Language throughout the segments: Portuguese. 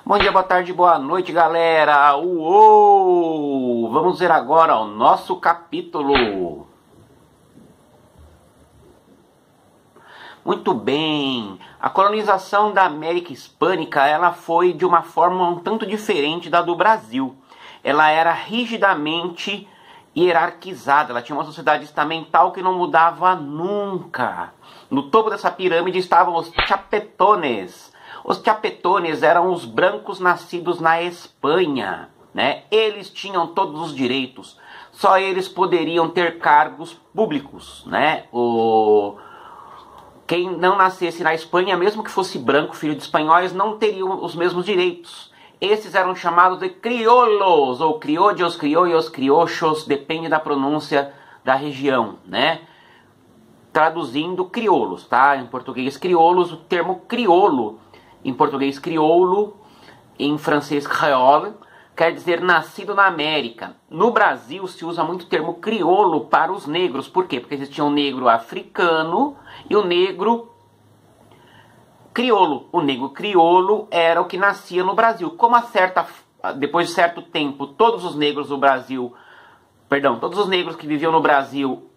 Bom dia, boa tarde, boa noite, galera! Uou! Vamos ver agora o nosso capítulo. Muito bem, a colonização da América Hispânica ela foi de uma forma um tanto diferente da do Brasil. Ela era rigidamente hierarquizada, ela tinha uma sociedade estamental que não mudava nunca. No topo dessa pirâmide estavam os chapetones. Os chapetones eram os brancos nascidos na Espanha, né? Eles tinham todos os direitos, só eles poderiam ter cargos públicos, né? Quem não nascesse na Espanha, mesmo que fosse branco, filho de espanhóis, não teriam os mesmos direitos. Esses eram chamados de crioulos, ou criollos, criollos, criochos, depende da pronúncia da região, né? Traduzindo, crioulos, tá? Em português, crioulos, o termo crioulo, em português, crioulo, em francês, créole, quer dizer nascido na América. No Brasil se usa muito o termo crioulo para os negros. Por quê? Porque existia um negro africano e o negro crioulo. O negro crioulo era o que nascia no Brasil. Como depois de certo tempo, todos os negros que viviam no Brasil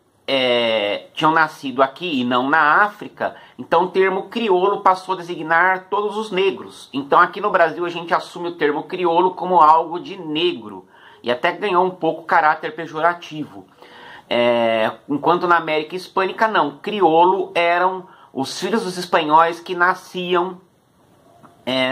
tinham nascido aqui e não na África, então o termo crioulo passou a designar todos os negros. Então aqui no Brasil a gente assume o termo crioulo como algo de negro, e até ganhou um pouco caráter pejorativo. Enquanto na América Hispânica não, crioulo eram os filhos dos espanhóis que nasciam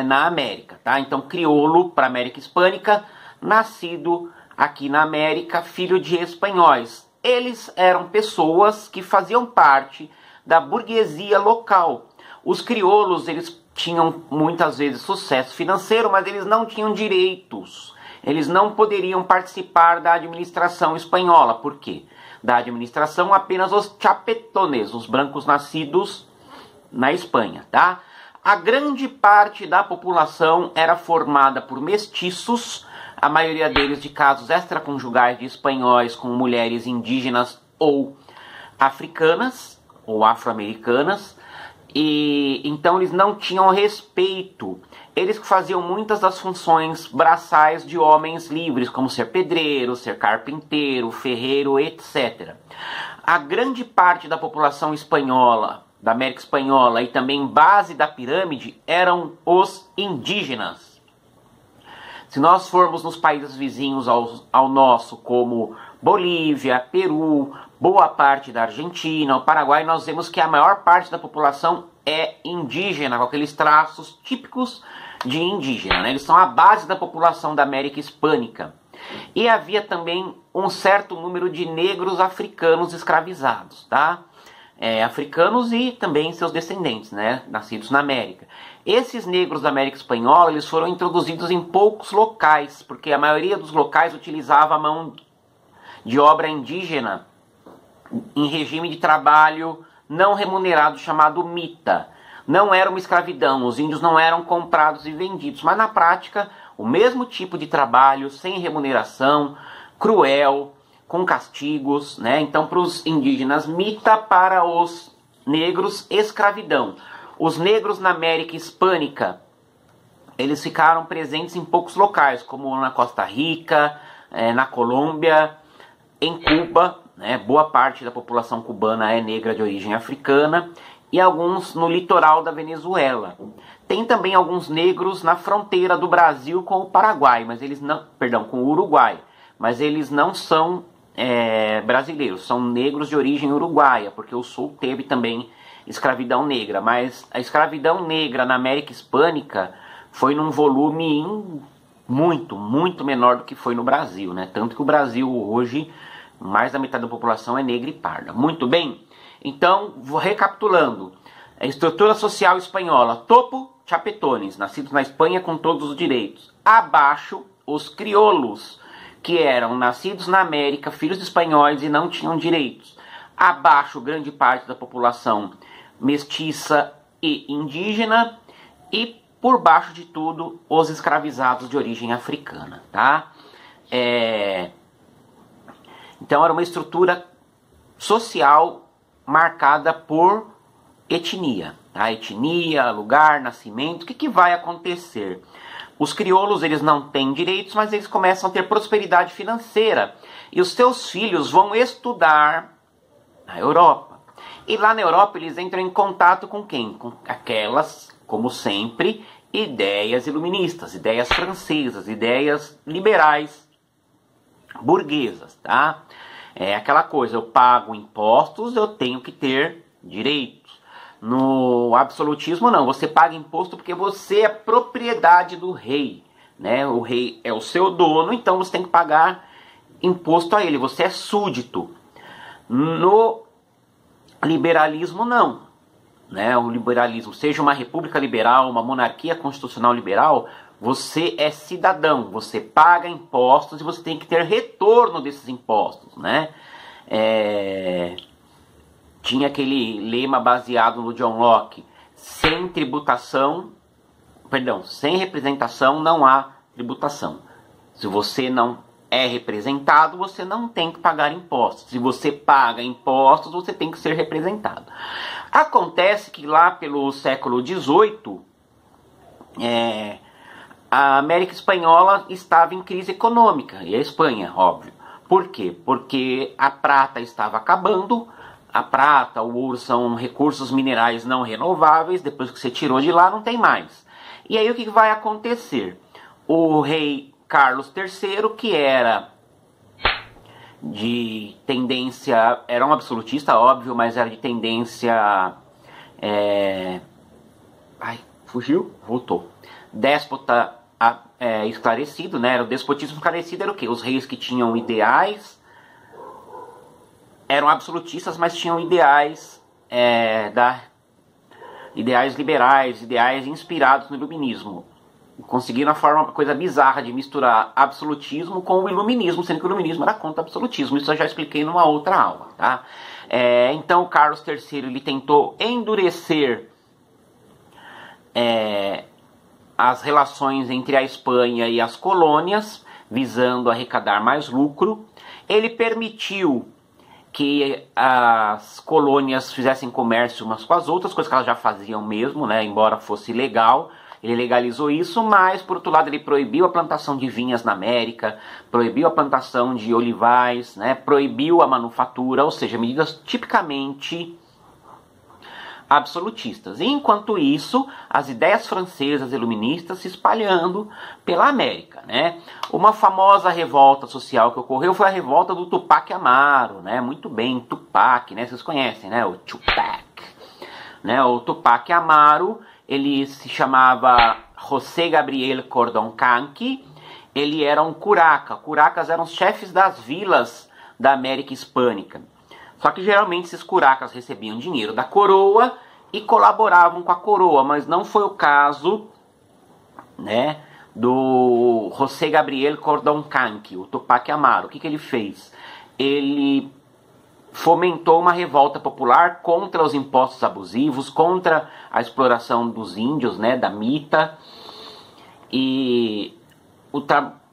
na América, tá? Então crioulo para a América Hispânica, nascido aqui na América, filho de espanhóis. Eles eram pessoas que faziam parte da burguesia local. Os crioulos, eles tinham muitas vezes sucesso financeiro, mas eles não tinham direitos. Eles não poderiam participar da administração espanhola. Por quê? Da administração apenas os chapetones, os brancos nascidos na Espanha, tá? A grande parte da população era formada por mestiços, a maioria deles de casos extraconjugais de espanhóis com mulheres indígenas ou africanas ou afro-americanas, e então eles não tinham respeito. Eles faziam muitas das funções braçais de homens livres, como ser pedreiro, ser carpinteiro, ferreiro, etc. A grande parte da população espanhola, da América Espanhola e também base da pirâmide eram os indígenas. Se nós formos nos países vizinhos ao nosso, como Bolívia, Peru, boa parte da Argentina, o Paraguai, nós vemos que a maior parte da população é indígena, com aqueles traços típicos de indígena, né? Eles são a base da população da América Hispânica. E havia também um certo número de negros africanos escravizados, tá? Africanos e também seus descendentes, né? Nascidos na América. Esses negros da América Espanhola, eles foram introduzidos em poucos locais, porque a maioria dos locais utilizava a mão de obra indígena em regime de trabalho não remunerado, chamado mita. Não era uma escravidão, os índios não eram comprados e vendidos, mas na prática, o mesmo tipo de trabalho, sem remuneração, cruel, com castigos, né? Então, para os indígenas, mita, para os negros, escravidão. Os negros na América Hispânica, eles ficaram presentes em poucos locais, como na Costa Rica, na Colômbia, em Cuba, né? Boa parte da população cubana é negra de origem africana, e alguns no litoral da Venezuela. Tem também alguns negros na fronteira do Brasil com o Paraguai, mas eles não, perdão, com o Uruguai, mas eles não são brasileiros, são negros de origem uruguaia, porque o Sul teve também escravidão negra, mas a escravidão negra na América Hispânica foi num volume muito, muito menor do que foi no Brasil, né? Tanto que o Brasil hoje, mais da metade da população é negra e parda. Muito bem, então, recapitulando, a estrutura social espanhola: topo, chapetones, nascidos na Espanha com todos os direitos. Abaixo, os crioulos, que eram nascidos na América, filhos de espanhóis e não tinham direitos. Abaixo, grande parte da população mestiça e indígena, e por baixo de tudo, os escravizados de origem africana, tá? Então era uma estrutura social marcada por etnia, tá? Etnia, lugar, nascimento. O que vai acontecer? Os crioulos, eles não têm direitos, mas eles começam a ter prosperidade financeira. E os seus filhos vão estudar na Europa. E lá na Europa eles entram em contato com quem? Com aquelas, como sempre, ideias iluministas, ideias francesas, ideias liberais, burguesas, tá? É aquela coisa, eu pago impostos, eu tenho que ter direitos. No absolutismo não, você paga imposto porque você é propriedade do rei, né? O rei é o seu dono, então você tem que pagar imposto a ele, você é súdito. No liberalismo não, né? O liberalismo, seja uma república liberal, uma monarquia constitucional liberal, você é cidadão, você paga impostos e você tem que ter retorno desses impostos, né? Tinha aquele lema baseado no John Locke: sem representação não há tributação. Se você não é representado, você não tem que pagar impostos. Se você paga impostos, você tem que ser representado. Acontece que lá pelo século XVIII, a América Espanhola estava em crise econômica, e a Espanha, óbvio. Por quê? Porque a prata estava acabando. A prata, o ouro são recursos minerais não renováveis, depois que você tirou de lá não tem mais. E aí o que vai acontecer? O rei Carlos III, que era de tendência, era um absolutista, óbvio, mas era de tendência, fugiu? Voltou. Déspota esclarecido, né? Era o despotismo esclarecido, era o quê? Os reis que tinham ideais, eram absolutistas, mas tinham ideais, ideais liberais, ideais inspirados no iluminismo. Conseguiram uma coisa bizarra de misturar absolutismo com o iluminismo, sendo que o iluminismo era contra o absolutismo. Isso eu já expliquei numa outra aula, tá? Então o Carlos III ele tentou endurecer as relações entre a Espanha e as colônias, visando arrecadar mais lucro. Ele permitiu que as colônias fizessem comércio umas com as outras, coisas que elas já faziam mesmo, né, embora fosse ilegal. Ele legalizou isso, mas por outro lado ele proibiu a plantação de vinhas na América, proibiu a plantação de olivais, né, proibiu a manufatura, ou seja, medidas tipicamente absolutistas. E enquanto isso, as ideias francesas iluministas se espalhando pela América, né? Uma famosa revolta social que ocorreu foi a revolta do Tupac Amaru, né? Muito bem, Tupac, né? Vocês conhecem, né? O Tupac, né? O Tupac Amaru, ele se chamava José Gabriel Cordón-Canqui. Ele era um curaca. Curacas eram os chefes das vilas da América Hispânica. Só que geralmente esses curacas recebiam dinheiro da coroa e colaboravam com a coroa, mas não foi o caso, né, do José Gabriel Cordón-Canqui, o Tupac Amaru. O que ele fez? Ele fomentou uma revolta popular contra os impostos abusivos, contra a exploração dos índios, né, da mita, e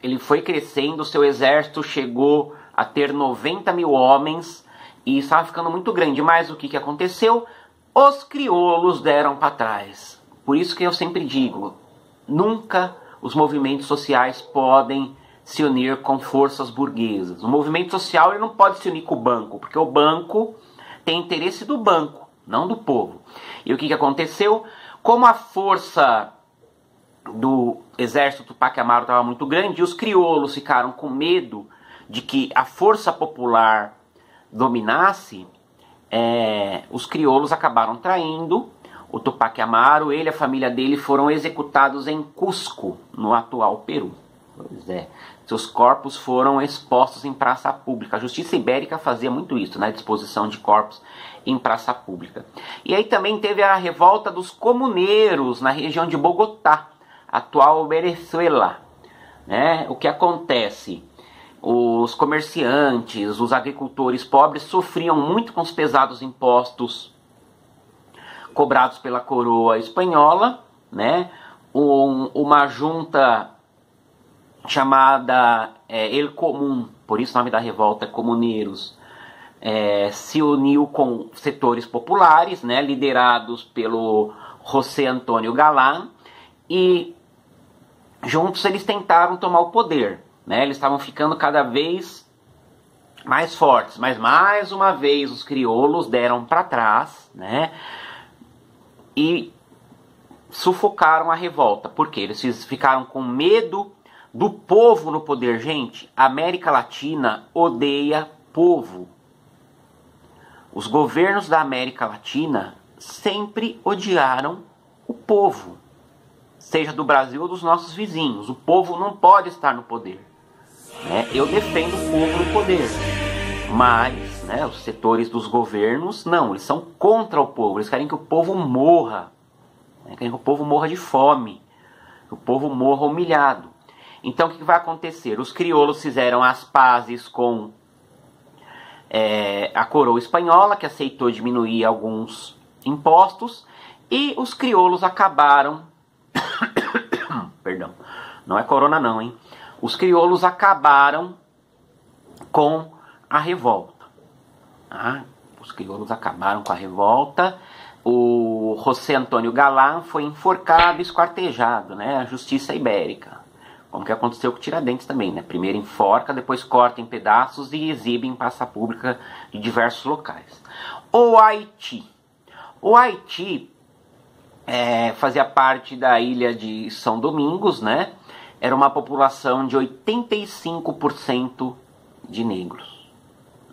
ele foi crescendo, seu exército chegou a ter 90 mil homens, e estava ficando muito grande. Mas o que aconteceu? Os crioulos deram para trás. Por isso que eu sempre digo, nunca os movimentos sociais podem se unir com forças burguesas. O movimento social ele não pode se unir com o banco, porque o banco tem interesse do banco, não do povo. E o que aconteceu? Como a força do exército Tupac Amaru estava muito grande, os crioulos ficaram com medo de que a força popular dominasse, os crioulos acabaram traindo o Tupac Amaru. Ele e a família dele foram executados em Cusco, no atual Peru. Pois é, seus corpos foram expostos em praça pública. A justiça ibérica fazia muito isso, né? Disposição de corpos em praça pública. E aí também teve a revolta dos comuneiros na região de Bogotá, atual Venezuela, né? O que acontece? Os comerciantes, os agricultores pobres sofriam muito com os pesados impostos cobrados pela coroa espanhola, né? Uma junta chamada El Común, por isso o nome da revolta é Comuneiros, se uniu com setores populares, né? Liderados pelo José Antônio Galán, e juntos eles tentaram tomar o poder, né? Eles estavam ficando cada vez mais fortes, mas mais uma vez os crioulos deram para trás, né? E sufocaram a revolta. Por quê? Eles ficaram com medo do povo no poder. Gente, a América Latina odeia povo. Os governos da América Latina sempre odiaram o povo, seja do Brasil ou dos nossos vizinhos. O povo não pode estar no poder, né? Eu defendo o povo no poder, mas, né, os setores dos governos não, eles são contra o povo. Eles querem que o povo morra, né? Querem que o povo morra de fome, que o povo morra humilhado. Então o que vai acontecer? Os crioulos fizeram as pazes com a coroa espanhola, que aceitou diminuir alguns impostos, e os crioulos acabaram perdão, não é corona não, hein? Os crioulos acabaram com a revolta. Os crioulos acabaram com a revolta. O José Antônio Galán foi enforcado e esquartejado, né? A justiça ibérica. Como que aconteceu com Tiradentes também, né? Primeiro enforca, depois corta em pedaços e exibe em praça pública de diversos locais. O Haiti. O Haiti fazia parte da ilha de São Domingos, né? Era uma população de 85% de negros.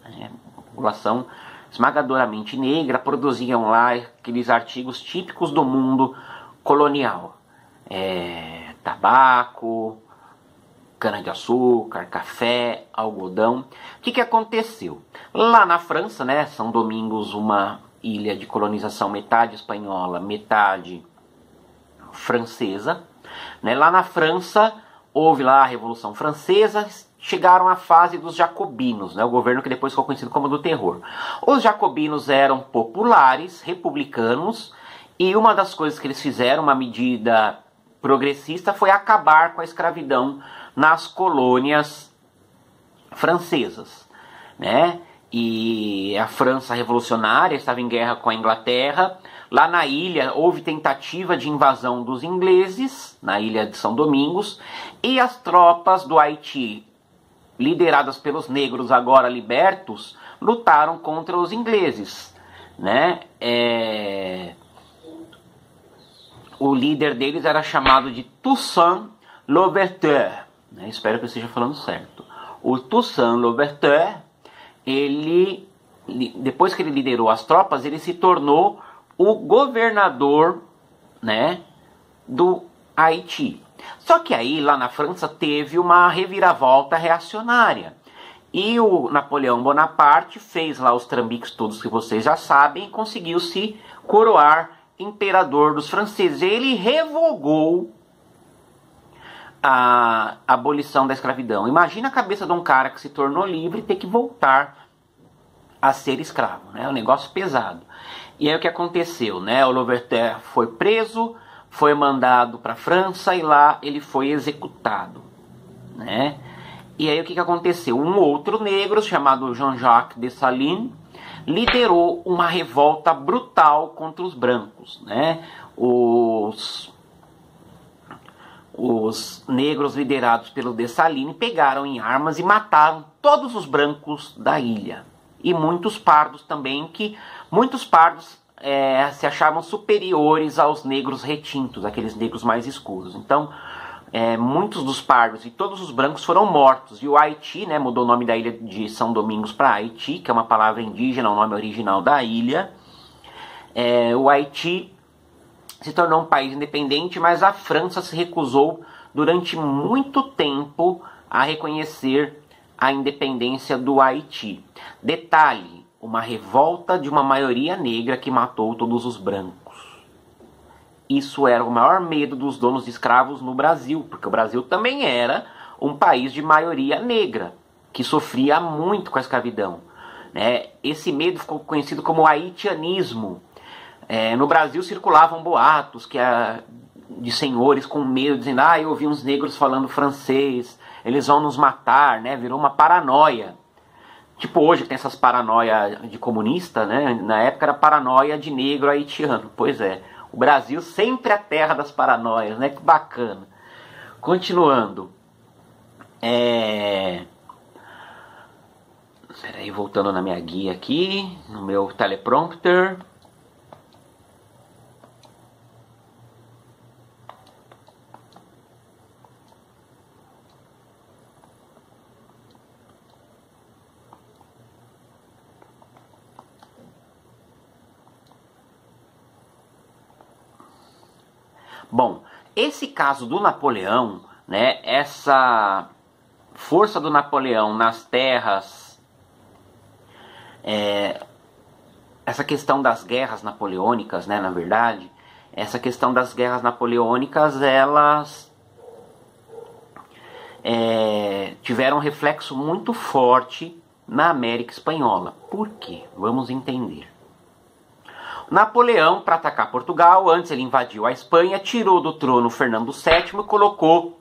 Uma população esmagadoramente negra, produziam lá aqueles artigos típicos do mundo colonial. Tabaco, cana-de-açúcar, café, algodão. O que aconteceu? Lá na França, né, São Domingos, uma ilha de colonização metade espanhola, metade francesa, né? Lá na França houve lá a Revolução Francesa, chegaram à fase dos jacobinos, né? O governo que depois ficou conhecido como do terror. Os jacobinos eram populares, republicanos, e uma das coisas que eles fizeram, uma medida progressista, foi acabar com a escravidão nas colônias francesas, né? E a França revolucionária estava em guerra com a Inglaterra. Lá na ilha houve tentativa de invasão dos ingleses, na ilha de São Domingos, e as tropas do Haiti, lideradas pelos negros agora libertos, lutaram contra os ingleses, né? O líder deles era chamado de Toussaint Louverture, né? Espero que eu esteja falando certo. O Toussaint Louverture, depois que ele liderou as tropas, ele se tornou o governador, né, do Haiti. Só que aí, lá na França, teve uma reviravolta reacionária. E o Napoleão Bonaparte fez lá os trambiques todos que vocês já sabem e conseguiu se coroar imperador dos franceses. Ele revogou a abolição da escravidão. Imagina a cabeça de um cara que se tornou livre e ter que voltar a ser escravo, né? Um negócio pesado. E aí o que aconteceu, né? O Louverture foi preso, foi mandado para a França e lá ele foi executado, né? E aí o que aconteceu? Um outro negro chamado Jean-Jacques Dessalines liderou uma revolta brutal contra os brancos, né? Os negros liderados pelo Dessalines pegaram em armas e mataram todos os brancos da ilha. E muitos pardos também, que muitos pardos se achavam superiores aos negros retintos, aqueles negros mais escuros. Então, muitos dos pardos e todos os brancos foram mortos. E o Haiti, né, mudou o nome da ilha de São Domingos para Haiti, que é uma palavra indígena, o nome original da ilha. O Haiti se tornou um país independente, mas a França se recusou durante muito tempo a reconhecer a independência do Haiti. Detalhe, uma revolta de uma maioria negra que matou todos os brancos. Isso era o maior medo dos donos de escravos no Brasil, porque o Brasil também era um país de maioria negra, que sofria muito com a escravidão, né? Esse medo ficou conhecido como haitianismo. No Brasil circulavam boatos de senhores com medo, dizendo: eu ouvi uns negros falando francês, eles vão nos matar, né? Virou uma paranoia. Tipo hoje que tem essas paranoia de comunista, né? Na época era paranoia de negro haitiano. Pois é, o Brasil sempre é a terra das paranoias, né? Que bacana. Continuando. Peraí, voltando na minha guia aqui, no meu teleprompter. Bom, esse caso do Napoleão, né, essa força do Napoleão nas terras, essa questão das guerras napoleônicas, né, na verdade, essa questão das guerras napoleônicas, elas tiveram um reflexo muito forte na América Espanhola. Por quê? Vamos entender. Napoleão, para atacar Portugal, antes ele invadiu a Espanha, tirou do trono Fernando VII e colocou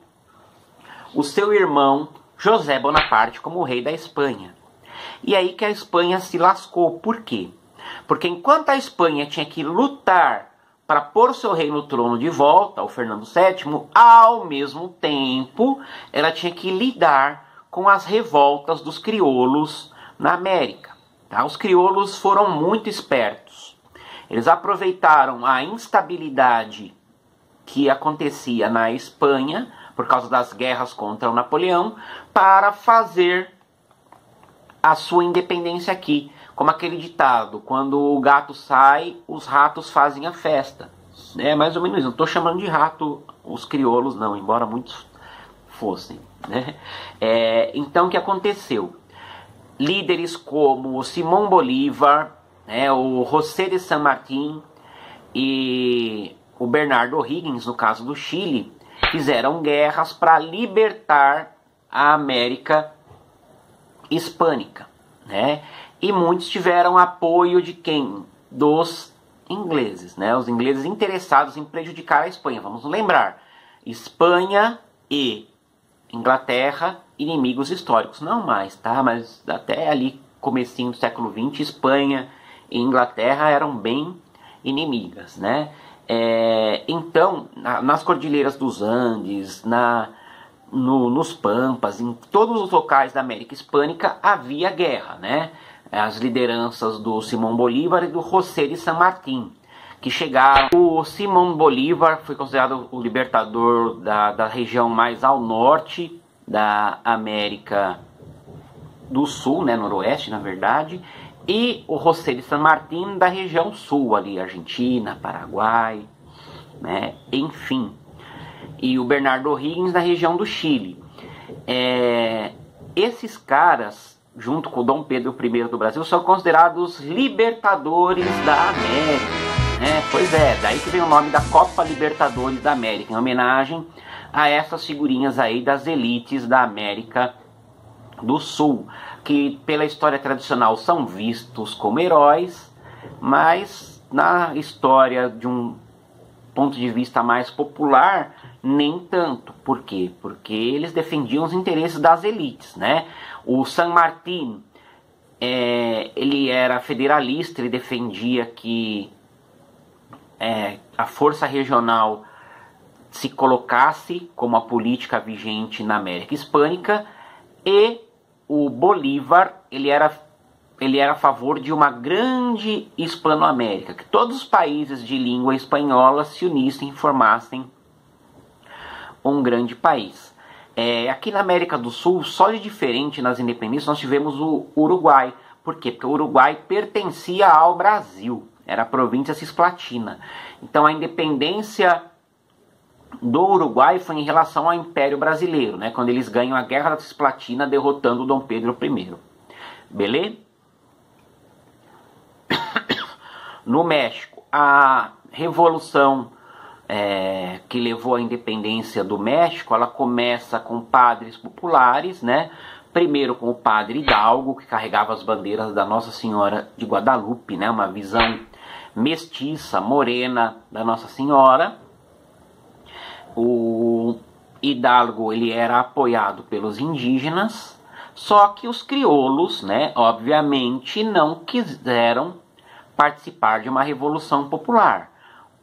o seu irmão José Bonaparte como rei da Espanha. E aí que a Espanha se lascou. Por quê? Porque enquanto a Espanha tinha que lutar para pôr o seu rei no trono de volta, o Fernando VII, ao mesmo tempo ela tinha que lidar com as revoltas dos crioulos na América. Tá? Os crioulos foram muito espertos. Eles aproveitaram a instabilidade que acontecia na Espanha, por causa das guerras contra o Napoleão, para fazer a sua independência aqui. Como aquele ditado, quando o gato sai, os ratos fazem a festa. É mais ou menos isso. Não estou chamando de rato os crioulos, não, embora muitos fossem. Né? Então, o que aconteceu? Líderes como Simón Bolívar, o José de San Martín e o Bernardo O'Higgins, no caso do Chile, fizeram guerras para libertar a América Hispânica. Né? E muitos tiveram apoio de quem? Dos ingleses. Né? Os ingleses interessados em prejudicar a Espanha. Vamos lembrar, Espanha e Inglaterra, inimigos históricos. Não mais, tá? Mas até ali, comecinho do século XX, Espanha e Inglaterra eram bem inimigas, né? Então, nas cordilheiras dos Andes, nos Pampas, em todos os locais da América Hispânica havia guerra, né? As lideranças do Simón Bolívar e do José de San Martín, que chegaram. O Simón Bolívar foi considerado o libertador da região mais ao norte da América do Sul, né? Noroeste, na verdade. E o José de San Martín da região sul, ali, Argentina, Paraguai, né? Enfim. E o Bernardo O'Higgins da região do Chile. Esses caras, junto com o Dom Pedro I do Brasil, são considerados libertadores da América. Né? Pois é, daí que vem o nome da Copa Libertadores da América, em homenagem a essas figurinhas aí das elites da América do Sul, que pela história tradicional são vistos como heróis, mas na história de um ponto de vista mais popular, nem tanto. Por quê? Porque eles defendiam os interesses das elites, né? O San Martín, ele era federalista, ele defendia que a força regional se colocasse como a política vigente na América Hispânica, e o Bolívar, ele era a favor de uma grande Hispanoamérica, que todos os países de língua espanhola se unissem e formassem um grande país. Aqui na América do Sul, só de diferente nas independências, nós tivemos o Uruguai. Por quê? Porque o Uruguai pertencia ao Brasil, era a província cisplatina. Então a independência do Uruguai foi em relação ao Império Brasileiro, né? Quando eles ganham a Guerra da Cisplatina, derrotando Dom Pedro I. Beleza? No México, a revolução que levou à independência do México, ela começa com padres populares, né? Primeiro com o padre Hidalgo, que carregava as bandeiras da Nossa Senhora de Guadalupe, né? Uma visão mestiça, morena da Nossa Senhora. O Hidalgo, ele era apoiado pelos indígenas, só que os crioulos, né, obviamente não quiseram participar de uma revolução popular.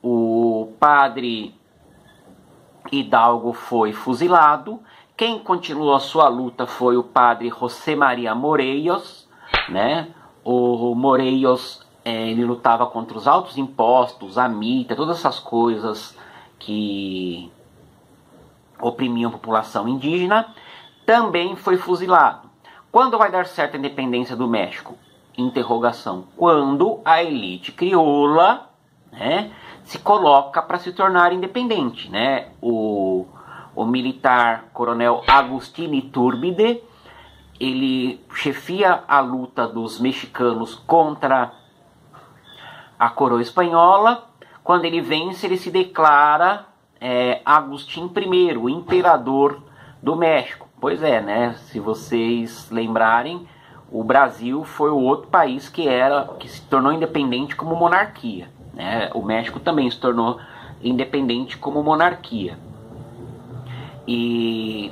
O padre Hidalgo foi fuzilado. Quem continuou a sua luta foi o padre José Maria Moreiros, né? O Moreiros, ele lutava contra os altos impostos, a mita, todas essas coisas que oprimiam a população indígena. Também foi fuzilado. Quando vai dar certo a independência do México? Interrogação. Quando a elite crioula, né, se coloca para se tornar independente, né? O militar coronel Agustín Iturbide, ele chefia a luta dos mexicanos contra a coroa espanhola. Quando ele vence, ele se declara Agustín I, o imperador do México. Pois é, né? Se vocês lembrarem, o Brasil foi o outro país que se tornou independente como monarquia, né? O México também se tornou independente como monarquia. E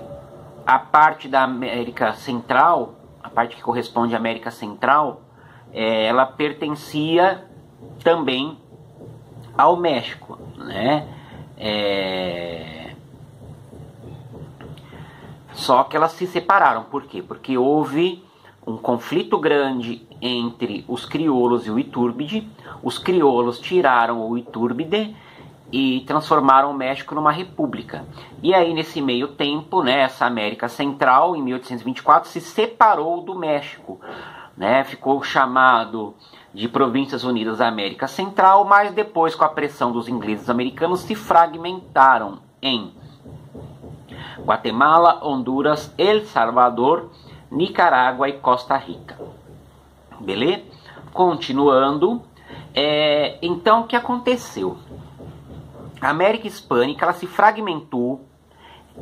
a parte da América Central, a parte que corresponde à América Central, ela pertencia também ao México, né? Só que elas se separaram. Por quê? Porque houve um conflito grande entre os crioulos e o Iturbide. Os crioulos tiraram o Iturbide e transformaram o México numa república. E aí, nesse meio tempo, né, essa América Central, em 1824, se separou do México, né? Ficou chamado de Províncias Unidas da América Central, mas depois, com a pressão dos ingleses americanos, se fragmentaram em Guatemala, Honduras, El Salvador, Nicarágua e Costa Rica. Beleza? Continuando, então o que aconteceu? A América Hispânica, ela se fragmentou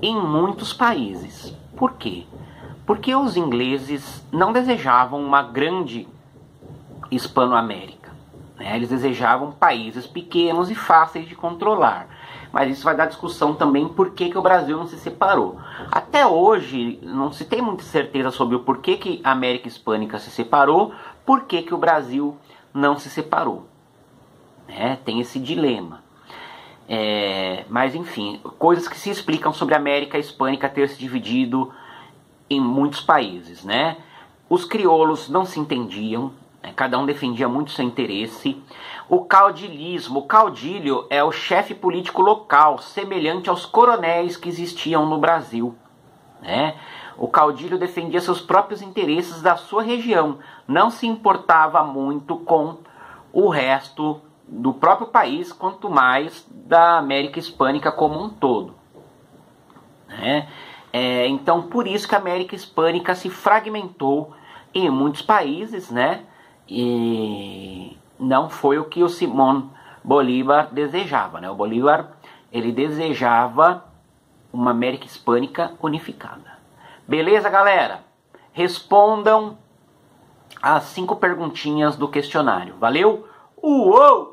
em muitos países. Por quê? Porque os ingleses não desejavam uma grande Hispanoamérica, né? Eles desejavam países pequenos e fáceis de controlar. Mas isso vai dar discussão também por que o Brasil não se separou. Até hoje não se tem muita certeza sobre o porquê que a América Hispânica se separou, por que o Brasil não se separou. Tem esse dilema. Mas enfim, coisas que se explicam sobre a América Hispânica ter se dividido em muitos países, né? Os crioulos não se entendiam, né? Cada um defendia muito seu interesse. O caudilismo, o caudilho é o chefe político local, semelhante aos coronéis que existiam no Brasil, né? O caudilho defendia seus próprios interesses da sua região, não se importava muito com o resto do próprio país, quanto mais da América Hispânica como um todo, né? Então, por isso que a América Hispânica se fragmentou em muitos países, né? E não foi o que o Simón Bolívar desejava, né? O Bolívar, ele desejava uma América Hispânica unificada. Beleza, galera? Respondam as 5 perguntinhas do questionário. Valeu? Uou!